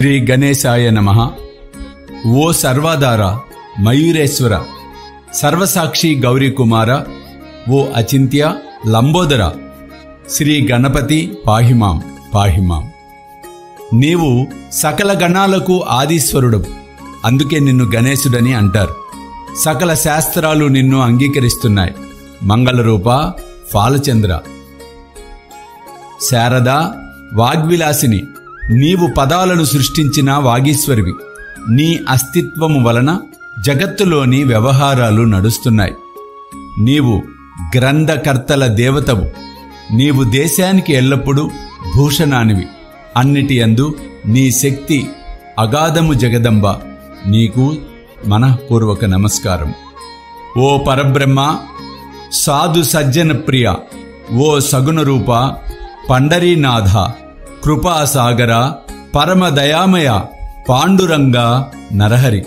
శ్రీ గణేశాయ నమః. ఓ సర్వాధార, మయూరేశ్వర, సర్వసాక్షి గౌరీకుమార, ఓ అచింత్య లంబోదర, శ్రీ గణపతి పాహిమాం పాహిమాం. నీవు సకల గణాలకు ఆదీశ్వరుడవు, అందుకే నిన్ను గణేశుడని అంటారు. సకల శాస్త్రాలు నిన్ను అంగీకరిస్తున్నాయి. మంగళరూప, ఫాలచంద్ర, శారద, వాగ్విలాసిని, నీవు పదాలను సృష్టించిన వాగీశ్వరివి. నీ అస్తిత్వము వలన జగత్తులోని వ్యవహారాలు నడుస్తున్నాయి. నీవు గ్రంథకర్తల దేవతవు. నీవు దేశానికి ఎల్లప్పుడూ భూషణానివి. అన్నిటి యందు నీ శక్తి అగాధము. జగదంబ, నీకు మనఃపూర్వక నమస్కారం. ఓ పరబ్రహ్మ, సాధు సజ్జన ప్రియ, ఓ సగుణ రూప, పండరీనాథ, కృపాసాగర, పరమదయామయ, పాండురంగ, నరహరి.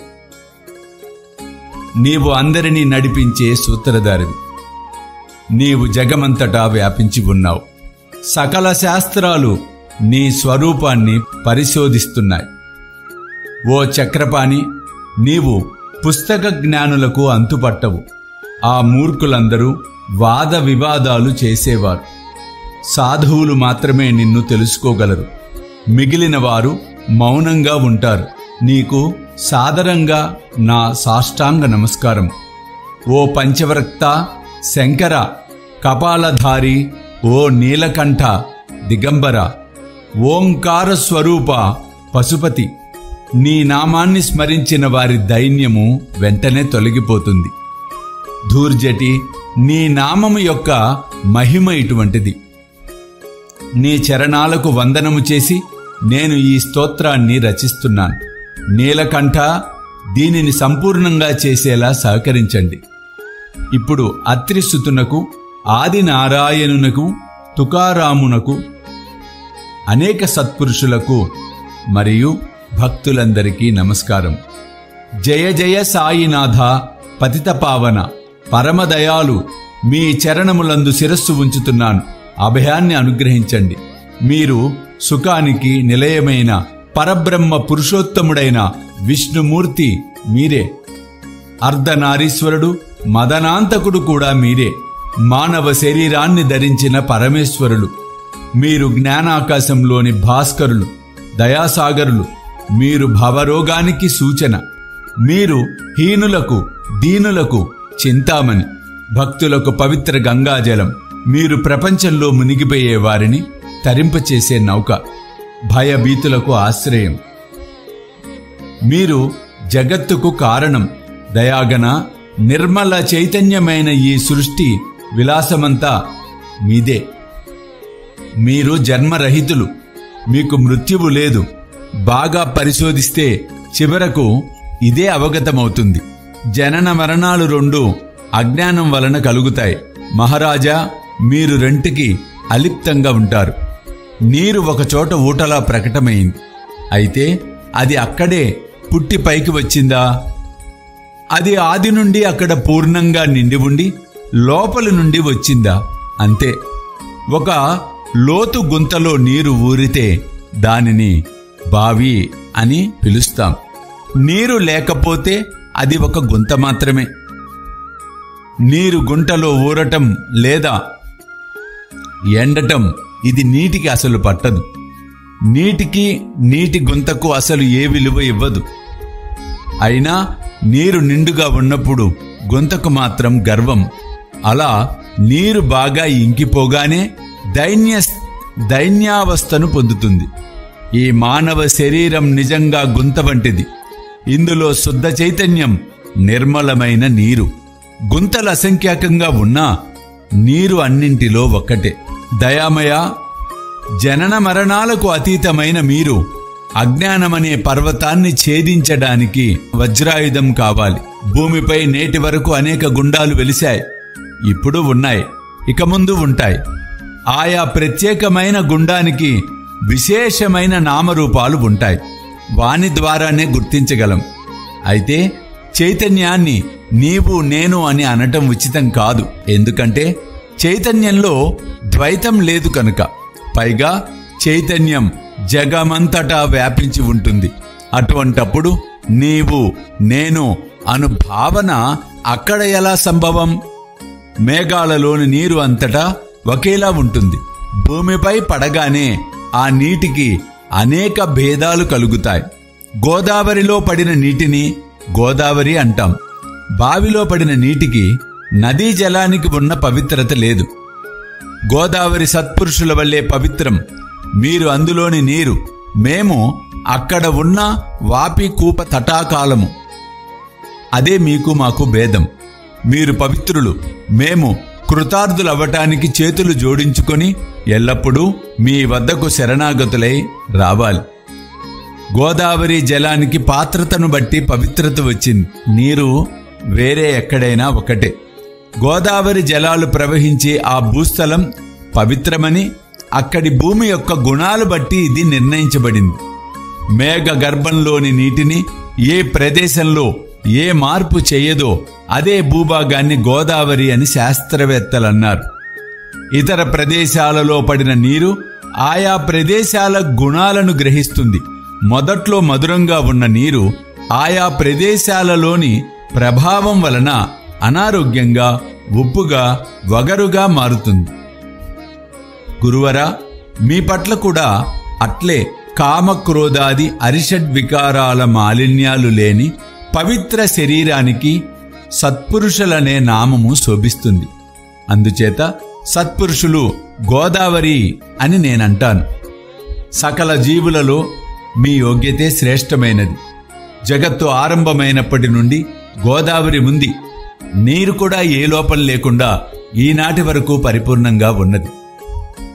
నీవు అందరినీ నడిపించే సూత్రధారివి. నీవు జగమంతటా వ్యాపించి ఉన్నావు. సకల శాస్త్రాలు నీ స్వరూపాన్ని పరిశోధిస్తున్నాయి. ఓ చక్రపాణి, నీవు పుస్తక జ్ఞానులకు అంతుపట్టవు. ఆ మూర్ఖులందరూ వాద వివాదాలు చేసేవారు. సాధువులు మాత్రమే నిన్ను తెలుసుకోగలరు. మిగిలిన వారు మౌనంగా ఉంటారు. నీకు సాదరంగా నా సాష్టాంగ నమస్కారం. ఓ పంచవ్రక్త, శంకర, కపాలధారి, ఓ నీలకంఠ, దిగంబర, ఓంకార స్వరూప, పశుపతి, నీ నామాన్ని స్మరించిన వారి దైన్యము వెంటనే తొలగిపోతుంది. ధూర్జటి, నీ నామము యొక్క మహిమ ఇటువంటిది. నీ చరణాలకు వందనము చేసి నేను ఈ స్తోత్రాన్ని రచిస్తున్నాను. నీలకంఠ, దీనిని సంపూర్ణంగా చేసేలా సహకరించండి. ఇప్పుడు అత్రిసుతునకు, ఆది నారాయణునకు, తుకారామునకు, అనేక సత్పురుషులకు మరియు భక్తులందరికీ నమస్కారం. జయ జయ సాయినాథ, పతిత పావన, పరమదయాలు, మీ చరణములందు శిరస్సు ఉంచుతున్నాను. అభయాన్ని అనుగ్రహించండి. మీరు సుఖానికి నిలయమైన పరబ్రహ్మ పురుషోత్తముడైన విష్ణుమూర్తి మీరే. అర్ధనారీశ్వరుడు, మదనాంతకుడు కూడా మీరే. మానవ శరీరాన్ని ధరించిన పరమేశ్వరులు మీరు. జ్ఞానాకాశంలోని భాస్కరులు, దయాసాగరులు మీరు. భవరోగానికి సూచన మీరు. హీనులకు, దీనులకు చింతామణి, భక్తులకు పవిత్ర గంగాజలం మీరు. ప్రపంచంలో మునిగిపోయే వారిని తరింపచేసే నౌక, భయభీతులకు ఆశ్రయం మీరు. జగత్తుకు కారణం, దయాగణ, నిర్మల చైతన్యమైన ఈ సృష్టి విలాసమంతా మీదే. మీరు జన్మరహితులు, మీకు మృత్యువు లేదు. బాగా పరిశోధిస్తే చివరకు ఇదే అవగతమవుతుంది. జనన మరణాలు రెండు అజ్ఞానం వలన కలుగుతాయి. మహారాజా, మీరు రెంటికి అలిప్తంగా ఉంటారు. నీరు ఒకచోట ఊటలా ప్రకటమైంది. అయితే అది అక్కడే పుట్టి పైకి వచ్చిందా? అది ఆది నుండి అక్కడ పూర్ణంగా నిండి ఉండి లోపలి నుండి వచ్చిందా? అంతే. ఒక లోతు గుంతలో నీరు ఊరితే దానిని బావి అని పిలుస్తాం. నీరు లేకపోతే అది ఒక గుంత మాత్రమే. నీరు గుంటలో ఊరటం లేదా ఎండటం, ఇది నీటికి అసలు పట్టదు. నీటికి, నీటి గుంతకు అసలు ఏ విలువ ఇవ్వదు. అయినా నీరు నిండుగా ఉన్నప్పుడు గుంతకు మాత్రం గర్వం. అలా నీరు బాగా ఇంకిపోగానే దైన్యావస్థను పొందుతుంది. ఈ మానవ శరీరం నిజంగా గుంత వంటిది. ఇందులో శుద్ధ చైతన్యం, నిర్మలమైన నీరు. గుంతలు అసంఖ్యాకంగా ఉన్నా నీరు అన్నింటిలో ఒక్కటే. దయామయ, జనన మరణాలకు అతీతమైన మీరు అజ్ఞానమనే పర్వతాన్ని ఛేదించడానికి వజ్రాయుధం కావాలి. భూమిపై నేటి వరకు అనేక గుండాలు వెలిశాయి, ఇప్పుడు ఉన్నాయి, ఇక ముందు ఉంటాయి. ఆయా ప్రత్యేకమైన గుండానికి విశేషమైన నామరూపాలు ఉంటాయి. వాని ద్వారానే గుర్తించగలం. అయితే చైతన్యాన్ని నీవు, నేను అని అనటం ఉచితం కాదు. ఎందుకంటే చైతన్యంలో ద్వైతం లేదు కనుక. పైగా చైతన్యం జగమంతటా వ్యాపించి ఉంటుంది. అటువంటప్పుడు నీవు నేను అను భావన అక్కడ ఎలా సంభవం? మేఘాలలోని నీరు అంతటా ఒకేలా ఉంటుంది. భూమిపై పడగానే ఆ నీటికి అనేక భేదాలు కలుగుతాయి. గోదావరిలో పడిన నీటిని గోదావరి అంటాం. బావిలో పడిన నీటికి నదీ జలానికి ఉన్న పవిత్రత లేదు. గోదావరి సత్పురుషుల వల్లే పవిత్రం. మీరు అందులోని నీరు, మేము అక్కడ ఉన్న వాపి కూప తటాకాలము. అదే మీకు మాకు భేదం. మీరు పవిత్రులు, మేము కృతార్థులవ్వటానికి చేతులు జోడించుకొని ఎల్లప్పుడూ మీ వద్దకు శరణాగతులై రావాలి. గోదావరి జలానికి పాత్రతను బట్టి పవిత్రత వచ్చింది. నీరు వేరే ఎక్కడైనా ఒకటే. గోదావరి జలాలు ప్రవహించే ఆ భూస్థలం పవిత్రమని అక్కడి భూమి యొక్క గుణాలు బట్టి ఇది నిర్ణయించబడింది. మేఘ గర్భంలోని నీటిని ఏ ప్రదేశంలో ఏ మార్పు చేయదో అదే భూభాగాన్ని గోదావరి అని శాస్త్రవేత్తలన్నారు. ఇతర ప్రదేశాలలో పడిన నీరు ఆయా ప్రదేశాల గుణాలను గ్రహిస్తుంది. మొదట్లో మధురంగా ఉన్న నీరు ఆయా ప్రదేశాలలోని ప్రభావం వలన అనారోగ్యంగా, ఉప్పుగా, వగరుగా మారుతుంది. గురువరా, మీ పట్ల కూడా అట్లే కామక్రోధాది అరిషడ్వికారాల మాలిన్యాలు లేని పవిత్ర శరీరానికి సత్పురుషులనే నామము శోభిస్తుంది. అందుచేత సత్పురుషులు గోదావరి అని నేనంటాను. సకల జీవులలో మీ యోగ్యతే శ్రేష్టమైనది. జగత్తు ఆరంభమైనప్పటి నుండి గోదావరి ఉంది. నీరు కూడా ఏ లోపం లేకుండా ఈనాటి వరకు పరిపూర్ణంగా ఉన్నది.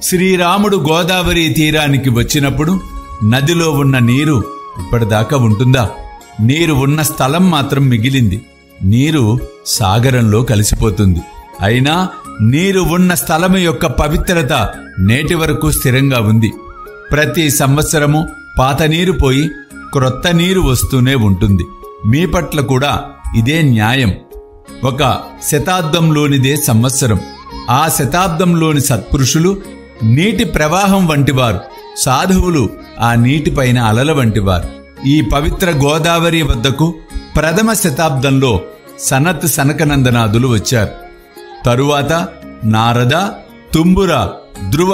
శ్రీరాముడు గోదావరి తీరానికి వచ్చినప్పుడు నదిలో ఉన్న నీరు ఇప్పటిదాకా ఉంటుందా? నీరు ఉన్న స్థలం మాత్రం మిగిలింది. నీరు సాగరంలో కలిసిపోతుంది. అయినా నీరు ఉన్న స్థలము యొక్క పవిత్రత నేటి వరకు స్థిరంగా ఉంది. ప్రతి సంవత్సరము పాత నీరు పోయి క్రొత్త నీరు వస్తూనే ఉంటుంది. మీ పట్ల కూడా ఇదే న్యాయం. ఒక శతాబ్దంలోనిదే సంవత్సరం. ఆ శతాబ్దంలోని సత్పురుషులు నీటి ప్రవాహం వంటివారు. సాధువులు ఆ నీటిపైన అలల వంటివారు. ఈ పవిత్ర గోదావరి వద్దకు ప్రథమ శతాబ్దంలో సనత్ సనకనందనాదులు వచ్చారు. తరువాత నారద, తుంబుర, ధ్రువ,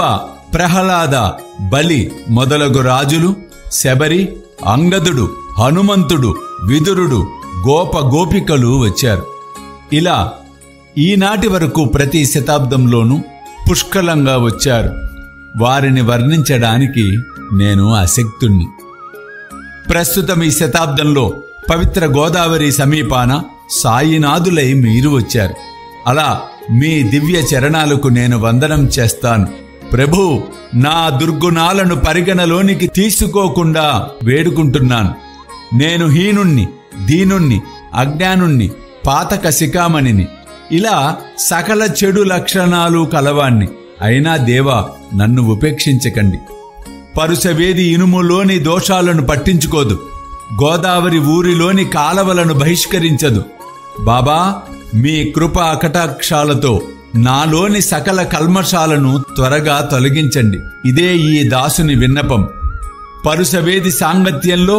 ప్రహ్లాద, బలి మొదలగు రాజులు, శబరి, అంగదుడు, హనుమంతుడు, విదురుడు, గోపికలు వచ్చారు. ఇలా ఈనాటి వరకు ప్రతి శతాబ్దంలోనూ పుష్కలంగా వచ్చారు. వారిని వర్ణించడానికి నేను అశక్తుణ్ణి. ప్రస్తుతం ఈ శతాబ్దంలో పవిత్ర గోదావరి సమీపాన సాయినాథులై మీరు వచ్చారు. అలా మీ దివ్య చరణాలకు నేను వందనం చేస్తాను. ప్రభూ, నా దుర్గుణాలను పరిగణలోనికి తీసుకోకుండా వేడుకుంటున్నాను. నేను హీనుణ్ణి, దీనుణ్ణి, అజ్ఞానుణ్ణి, పాతక శిఖామణిని, ఇలా సకల చెడు లక్షణాలు కలవాణ్ణి. అయినా దేవా, నన్ను ఉపేక్షించకండి. పరుసవేది ఇనుములోని దోషాలను పట్టించుకోదు. గోదావరి ఊరిలోని కాలవలను బహిష్కరించదు. బాబా, మీ కృపా కటాక్షాలతో నాలోని సకల కల్మషాలను త్వరగా తొలగించండి. ఇదే ఈ దాసుని విన్నపం. పరుసవేది సాంగత్యంలో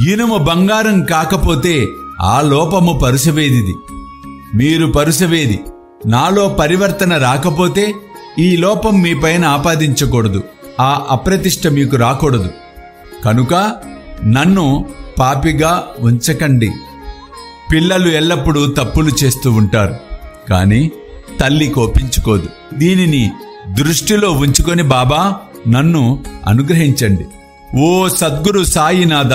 ఇనుము బంగారం కాకపోతే ఆ లోపము పరుసవేదిది. మీరు పరుసవేది. నాలో పరివర్తన రాకపోతే ఈ లోపం మీపైన ఆపాదించకూడదు. ఆ అప్రతిష్ట మీకు రాకూడదు. కనుక నన్ను పాపిగా ఉంచకండి. పిల్లలు ఎల్లప్పుడూ తప్పులు చేస్తూ ఉంటారు, కానీ తల్లి కోపించుకోదు. దీనిని దృష్టిలో ఉంచుకొని బాబా, నన్ను అనుగ్రహించండి. ఓ సద్గురు సాయినాథ,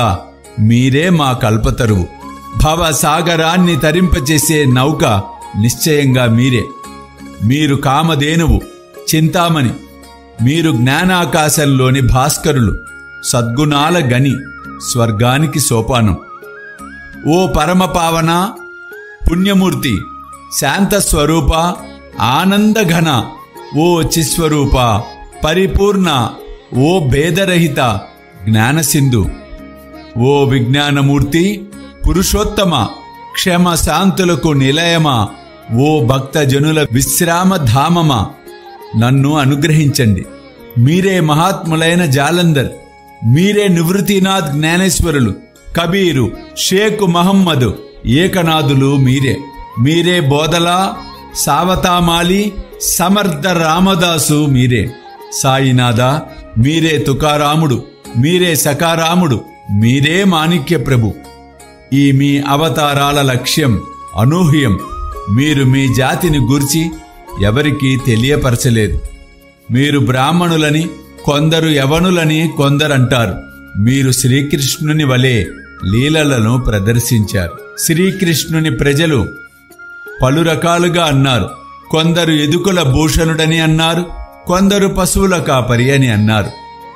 మీరే మా కల్పతరువు. భవసాగరాన్ని తరింపచేసే నౌక నిశ్చయంగా మీరే. మీరు కామధేనువు, చింతామణి. మీరు జ్ఞానాకాశంలోని భాస్కరులు, సద్గుణాల గని, స్వర్గానికి సోపానం. ఓ పరమపావన, పుణ్యమూర్తి, శాంతస్వరూప, ఆనందఘన, ఓ చిస్వరూప, పరిపూర్ణ, ఓ భేదరహిత, జ్ఞానసింధు, ఓ విజ్ఞానమూర్తి, పురుషోత్తమ, క్షమ శాంతులకు నిలయమా, ఓ భక్తజనుల విశ్రామధామమా, నన్ను అనుగ్రహించండి. మీరే మహాత్ములైన జాలందర్, మీరే నివృత్తినాథ్ జ్ఞానేశ్వరులు, కబీరు, షేక్ మహమ్మదు, ఏకనాథులు మీరే. మీరే బోధలా, సావతామాలి, సమర్థ రామదాసు మీరే. సాయినాథ మీరే తుకారాముడు, మీరే సకారాముడు, మీరే మాణిక్య ప్రభు. ఈ మీ అవతారాల లక్ష్యం అనూహ్యం. మీరు మీ జాతిని గూర్చి ఎవరికీ తెలియపరచలేదు. మీరు బ్రాహ్మణులని కొందరు, యవనులని కొందరంటారు. మీరు శ్రీకృష్ణుని వలె లీలలను ప్రదర్శించారు. శ్రీకృష్ణుని ప్రజలు పలు రకాలుగా అన్నారు. కొందరు ఎదుకుల భూషణుడని అన్నారు, కొందరు పశువుల కాపరి అని అన్నారు.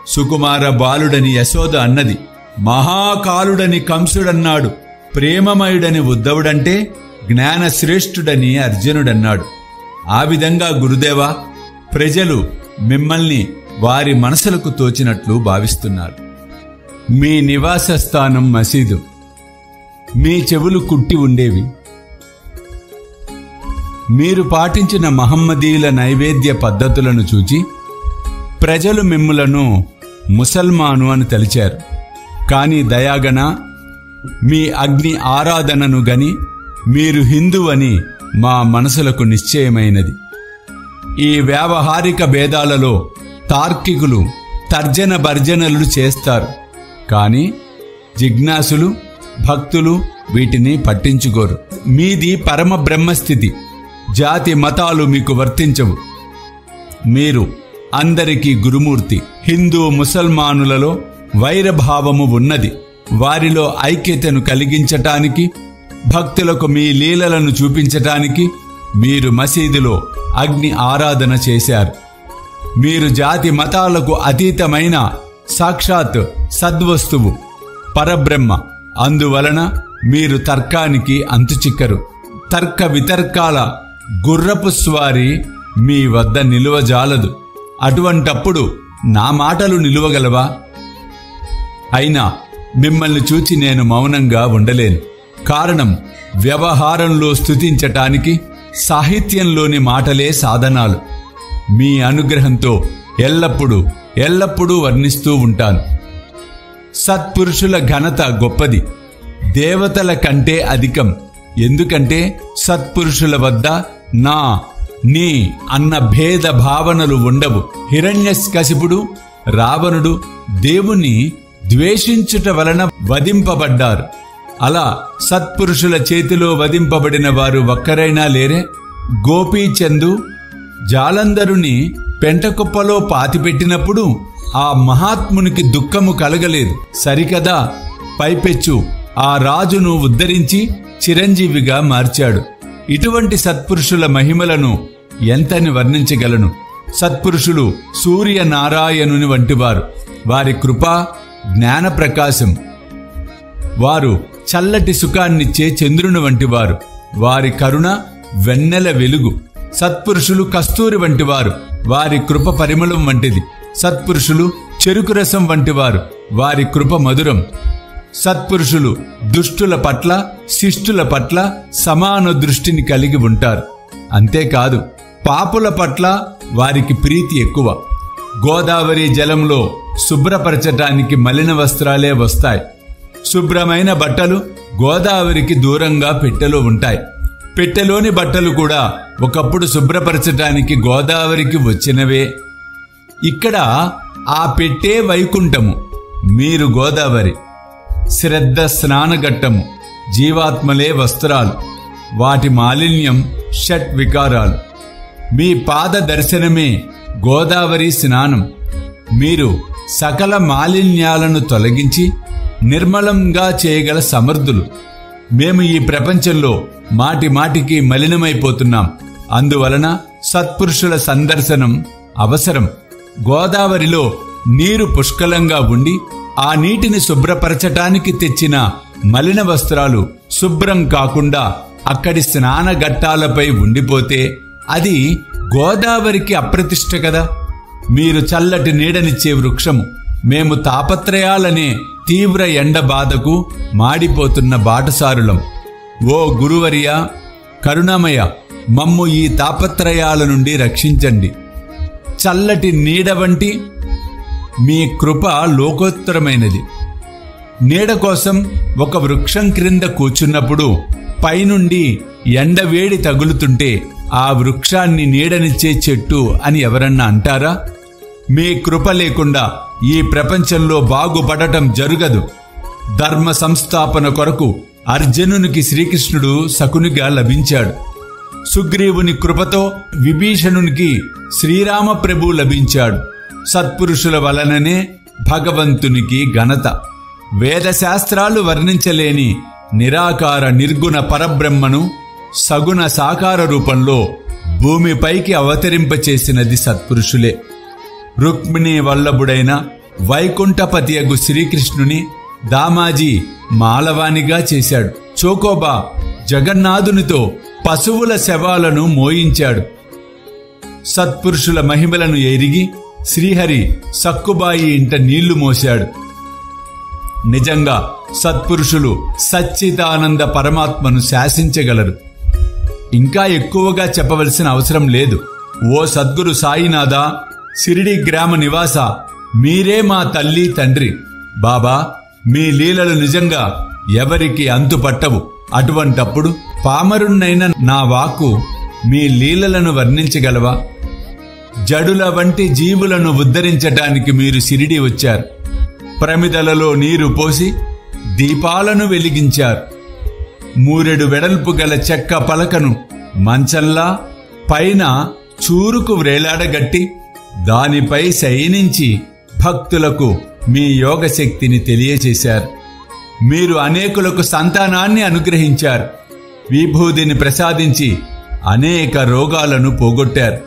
సుకుమార బాలుడని యశోద అన్నది, మహాకాలుడని కంసుడన్నాడు, ప్రేమమయుడని ఉద్ధవుడంటే జ్ఞానశ్రేష్ఠుడని అర్జునుడన్నాడు. ఆ విధంగా గురుదేవా, ప్రజలు మిమ్మల్ని వారి మనసులకు తోచినట్లు భావిస్తున్నారు. మీ నివాస స్థానం మసీదు. మీ చెవులు కుట్టి ఉండేవి. మీరు పాటించిన మహమ్మదీయుల నైవేద్య పద్ధతులను చూచి ప్రజలు మిమ్ములను ముసల్మాను అని తలిచారు. కానీ దయాగణ, మీ అగ్ని ఆరాధనను గని మీరు హిందూ అని మా మనసులకు నిశ్చయమైనది. ఈ వ్యావహారిక భేదాలలో తార్కికులు తర్జన భర్జనలు చేస్తారు, కానీ జిజ్ఞాసులు, భక్తులు వీటిని పట్టించుకోరు. మీది పరమ బ్రహ్మస్థితి. జాతి మతాలు మీకు వర్తించవు. మీరు అందరికీ గురుమూర్తి. హిందూ ముసల్మానులలో వైరభావము ఉన్నది. వారిలో ఐక్యతను కలిగించటానికి, భక్తులకు మీ లీలలను చూపించటానికి మీరు మసీదులో అగ్ని ఆరాధన చేశారు. మీరు జాతి మతాలకు అతీతమైన సాక్షాత్ సద్వస్తువు, పరబ్రహ్మ. అందువలన మీరు తర్కానికి అంతుచిక్కరు. తర్క వితర్కాల గుర్రపు స్వారీ మీ వద్ద నిలువజాలదు. అటువంటప్పుడు నా మాటలు నిలువగలవా? అయినా మిమ్మల్ని చూచి నేను మౌనంగా ఉండలేను. కారణం, వ్యవహారంలో స్తుతించటానికి సాహిత్యంలోని మాటలే సాధనాలు. మీ అనుగ్రహంతో ఎల్లప్పుడూ వర్ణిస్తూ ఉంటాను. సత్పురుషుల ఘనత గొప్పది, దేవతల కంటే అధికం. ఎందుకంటే సత్పురుషుల వద్ద నా, నీ అన్న భేద భావనలు ఉండవు. హిరణ్యకశిపుడు, రావణుడు దేవుణ్ణి ద్వేషించుట వలన వధింపబడ్డారు. అలా సత్పురుషుల చేతిలో వధింపబడిన వారు ఒక్కరైనా లేరే? గోపీచందు జాలంధరుని పెంటకుప్పలో పాతిపెట్టినప్పుడు ఆ మహాత్మునికి దుఃఖము కలగలేదు సరికదా? పైపెచ్చు ఆ రాజును ఉద్ధరించి చిరంజీవిగా మార్చాడు. ఇటువంటి సత్పురుషుల మహిమలను ఎంతని వర్ణించగలను? సత్పురుషులు సూర్యనారాయణుని వంటివారు. వారి కృప జ్ఞాన ప్రకాశం. వారు చల్లటి సుఖాన్నిచ్చే చంద్రుని వంటివారు. వారి కరుణ వెన్నెల వెలుగు. సత్పురుషులు కస్తూరి వంటివారు. వారి కృప పరిమళం వంటిది. సత్పురుషులు చెరుకు రసం వంటివారు. వారి కృప మధురం. సత్పురుషులు దుష్టుల పట్ల, శిష్టుల పట్ల సమాన దృష్టిని కలిగి ఉంటారు. అంతేకాదు, పాపుల పట్ల వారికి ప్రీతి ఎక్కువ. గోదావరి జలంలో శుభ్రపరచటానికి మలిన వస్త్రాలే వస్తాయి. శుభ్రమైన బట్టలు గోదావరికి దూరంగా పెట్టెలో ఉంటాయి. పెట్టెలోని బట్టలు కూడా ఒకప్పుడు శుభ్రపరచటానికి గోదావరికి వచ్చినవే. ఇక్కడ ఆ పెట్టే వైకుంఠము, మీరు గోదావరి. శ్రద్ధ స్నానఘట్టము, జీవాత్మలే వస్త్రాలు. వాటి మాలిన్యం షట్ వికారాలు. మీ పాద దర్శనమే గోదావరి స్నానం. మీరు సకల మాలిన్యాలను తొలగించి నిర్మలంగా చేయగల సమర్థులు. మేము ఈ ప్రపంచంలో మాటి మాటికి మలినమైపోతున్నాం. అందువలన సత్పురుషుల సందర్శనం అవసరం. గోదావరిలో నీరు పుష్కలంగా ఉండి ఆ నీటిని శుభ్రపరచటానికి తెచ్చిన మలిన వస్త్రాలు శుభ్రం కాకుండా అక్కడి స్నానఘట్టాలపై ఉండిపోతే అది గోదావరికి అప్రతిష్ట కదా. మీరు చల్లటి నీడనిచ్చే వృక్షము. మేము తాపత్రయాలనే తీవ్ర ఎండ బాధకు మాడిపోతున్న బాటసారులం. ఓ గురువర్య, కరుణామయ, మమ్ము ఈ తాపత్రయాల నుండి రక్షించండి. చల్లటి నీడ వంటి మీ కృప లోకోత్తరమైనది. నీడ కోసం ఒక వృక్షం క్రింద కూర్చున్నప్పుడు పైనుండి ఎండవేడి తగులుతుంటే ఆ వృక్షాన్ని నీడనిచ్చే చెట్టు అని ఎవరన్నా అంటారా? మీ కృప లేకుండా ఈ ప్రపంచంలో బాగుపడటం జరగదు. ధర్మ సంస్థాపన కొరకు అర్జునునికి శ్రీకృష్ణుడు శకునిగా లభించాడు. సుగ్రీవుని కృపతో విభీషణునికి శ్రీరామ ప్రభు లభించాడు. సత్పురుషుల వలననే భగవంతునికి ఘనత. వేదశాస్త్రాలు వర్ణించలేని నిరాకార నిర్గుణ పరబ్రహ్మను సగుణ సాకార రూపంలో భూమిపైకి అవతరింపచేసినది సత్పురుషులే. రుక్మిణీ వల్లభుడైన వైకుంఠపతియగు శ్రీకృష్ణుని దామాజీ మాలవానిగా చేశాడు. చోకోబా జగన్నాథునితో పశువుల శవాలను మోయించాడు. సత్పురుషుల మహిమలను ఎరిగి శ్రీహరి సక్కుబాయి ఇంట నీళ్లు మోశాడు. నిజంగా సత్పురుషులు సచ్చిదానంద పరమాత్మను శాసించగలరు. ఇంకా ఎక్కువగా చెప్పవలసిన అవసరం లేదు. ఓ సద్గురు సాయినాథ, షిరిడి గ్రామ నివాస, మీరే మా తల్లి తండ్రి. బాబా, మీ లీలలు నిజంగా ఎవరికి అంతుపట్టవు. అటువంటప్పుడు పామరుణ్ణైన నా వాక్కు మీ లీలలను వర్ణించగలవా? జడుల వంటి జీవులను ఉద్ధరించటానికి మీరు షిరిడి వచ్చారు. ప్రమిదలలో నీరు పోసి దీపాలను వెలిగించారు. మూరెడు వెడల్పు గల చెక్క పలకను మంచంలా పైన చూరుకు వ్రేలాడగట్టి దానిపై శయనించి భక్తులకు మీ యోగశక్తిని తెలియచేశారు. మీరు అనేకులకు సంతానాన్ని అనుగ్రహించారు. విభూతిని ప్రసాదించి అనేక రోగాలను పోగొట్టారు.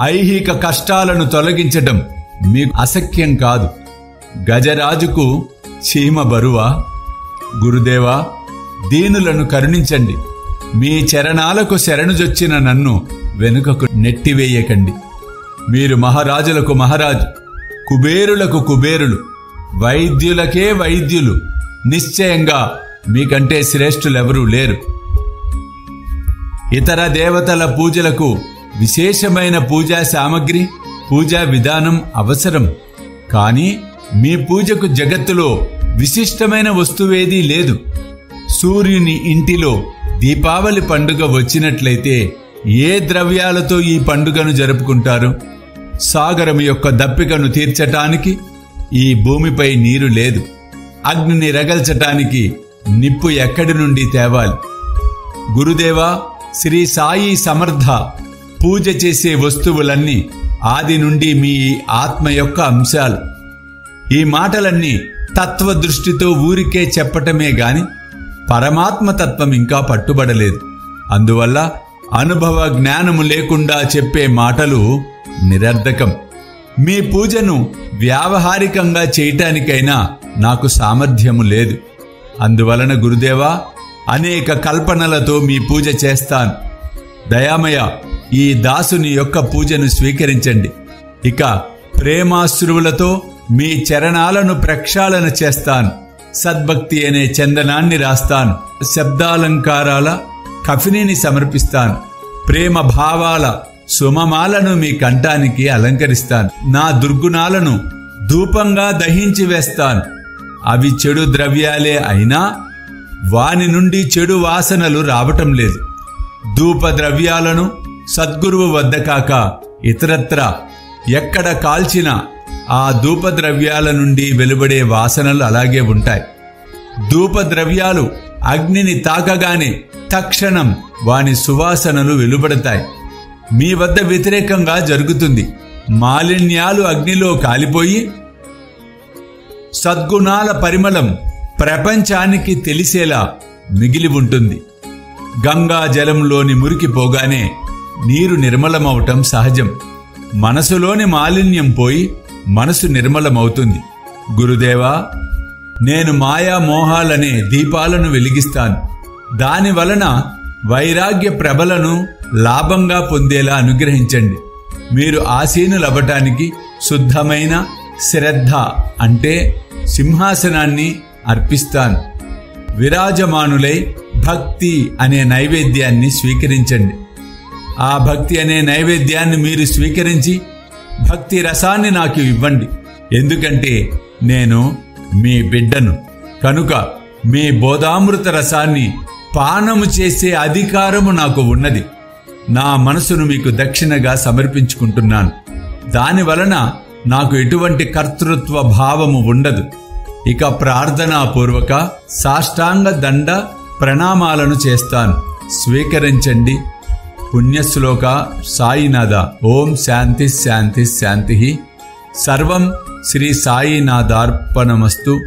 ఐహిక కష్టాలను తొలగించటం మీకు అశక్యం కాదు. గజరాజుకు చీమ బరువా? గురుదేవా, దీనులను కరుణించండి. మీ చరణాలకు శరణుజొచ్చిన నన్ను వెనుకకు నెట్టివేయకండి. మీరు మహారాజులకు మహారాజు, కుబేరులకు కుబేరులు, వైద్యులకే వైద్యులు. నిశ్చయంగా మీకంటే శ్రేష్ఠులెవరూ లేరు. ఇతర దేవతల పూజలకు విశేషమైన పూజా సామగ్రి, పూజా విధానం అవసరం. కానీ మీ పూజకు జగత్తులో విశిష్టమైన వస్తువేదీ లేదు. సూర్యుని ఇంటిలో దీపావళి పండుగ వచ్చినట్లయితే ఏ ద్రవ్యాలతో ఈ పండుగను జరుపుకుంటారు? సాగరం యొక్క దప్పికను తీర్చటానికి ఈ భూమిపై నీరు లేదు. అగ్నిని రగల్చటానికి నిప్పు ఎక్కడి నుండి తేవాలి? గురుదేవా, శ్రీ సాయి సమర్థ, పూజ చేసే వస్తువులన్నీ ఆది నుండి మీ ఆత్మ యొక్క అంశాలు. ఈ మాటలన్నీ తత్వదృష్టితో ఊరికే చెప్పటమే గాని పరమాత్మ తత్వం ఇంకా పట్టుబడలేదు. అందువల్ల అనుభవ జ్ఞానము లేకుండా చెప్పే మాటలు నిరర్ధకం. మీ పూజను వ్యావహారికంగా చేయటానికైనా నాకు సామర్థ్యము లేదు. అందువలన గురుదేవా, అనేక కల్పనలతో మీ పూజ చేస్తాను. దయామయ, ఈ దాసుని యొక్క పూజను స్వీకరించండి. ఇక ప్రేమాశ్రువులతో మీ చరణాలను ప్రక్షాళన చేస్తాను. సద్భక్తి అనే చందనాన్ని రాస్తాను. శబ్దాలంకారాల కఫినిని సమర్పిస్తాను. ప్రేమ భావాల సుమమాలను మీ కంఠానికి అలంకరిస్తాను. నా దుర్గుణాలను ధూపంగా దహించి వేస్తాను. అవి చెడు ద్రవ్యాలే అయినా వాని నుండి చెడు వాసనలు రావటం లేదు. ధూప ద్రవ్యాలను సద్గురువు వద్ద కాక ఇతరత్రా ఎక్కడ కాల్చినా ఆ ధూప ద్రవ్యాల నుండి వెలువడే వాసనలు అలాగే ఉంటాయి. ధూప ద్రవ్యాలు అగ్నిని తాకగానే తక్షణం వాని సువాసనలు వెలువడతాయి. మీ వద్ద వ్యతిరేకంగా జరుగుతుంది. మాలిన్యాలు అగ్నిలో కాలిపోయి సద్గుణాల పరిమళం ప్రపంచానికి తెలిసేలా మిగిలి ఉంటుంది. గంగా జలంలోని మురికి పోగానే నీరు నిర్మలమవటం సహజం. మనసులోని మాలిన్యం పోయి మనసు నిర్మలమవుతుంది. గురుదేవా, నేను మాయా మోహాలనే దీపాలను వెలిగిస్తాను. దాని వలన వైరాగ్య ప్రభలను లాభంగా పొందేలా అనుగ్రహించండి. మీరు ఆసీనులవ్వటానికి శుద్ధమైన శ్రద్ధ అంటే సింహాసనాన్ని అర్పిస్తాను. విరాజమానులై భక్తి అనే నైవేద్యాన్ని స్వీకరించండి. ఆ భక్తి అనే నైవేద్యాన్ని మీరు స్వీకరించి భక్తి రసాన్ని నాకు ఇవ్వండి. ఎందుకంటే నేను మీ బిడ్డను. కనుక మీ బోధామృత రసాన్ని పానము చేసే అధికారము నాకు ఉన్నది. నా మనసును మీకు దక్షిణగా సమర్పించుకుంటున్నాను. దానివలన నాకు ఎటువంటి కర్తృత్వ భావము ఉండదు. ఇక ప్రార్థనాపూర్వక సాష్టాంగ దండ ప్రణామాలను చేస్తాను. స్వీకరించండి. పుణ్యశ్లోక సాయినాథ. ఓం శాంతి శాంతి శాంతి. సర్వం శ్రీ సాయినాథార్పణమస్తు.